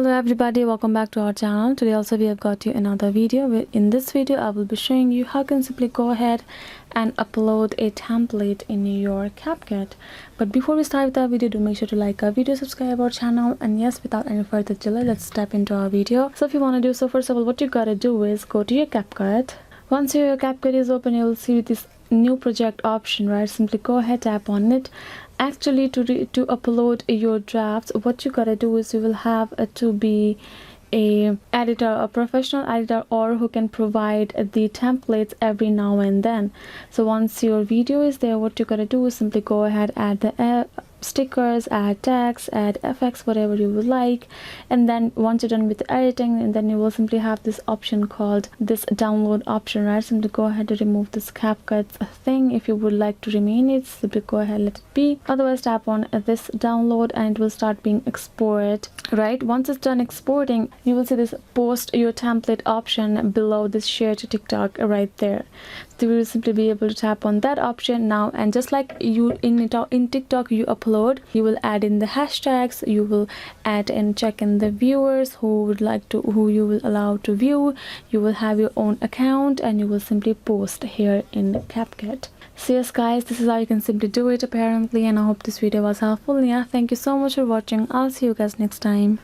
Hello everybody, welcome back to our channel. Today also we have got you another video. In this video I will be showing you how you can simply go ahead and upload a template in your Capcut. But before we start with our video, do make sure to like our video, subscribe our channel, and yes, without any further delay, let's step into our video. So if you want to do so, first of all, what you gotta do is go to your Capcut. Once your Capcut is open, you'll see this new project option, right? Simply go ahead, tap on it. Actually, to upload your drafts, what you gotta do is you will have to be a editor, a professional editor, or who can provide the templates every now and then. So once your video is there, what you gotta do is simply go ahead, add the stickers, add tags, add effects, whatever you would like, and then once you're done with the editing, and then you will simply have this option called this download option, right? Simply go ahead to remove this Capcut thing. If you would like to remain it, simply go ahead, let it be. Otherwise, tap on this download and it will start being exported, right? Once it's done exporting, you will see this post your template option below this share to TikTok right there. So you will simply be able to tap on that option now, and just like you in TikTok you upload, you will add in the hashtags, you will add and check in the viewers who you will allow to view, you will have your own account, and you will simply post here in Capcut. So yes guys, this is how you can simply do it apparently, and I hope this video was helpful. Yeah, thank you so much for watching. I'll see you guys next time.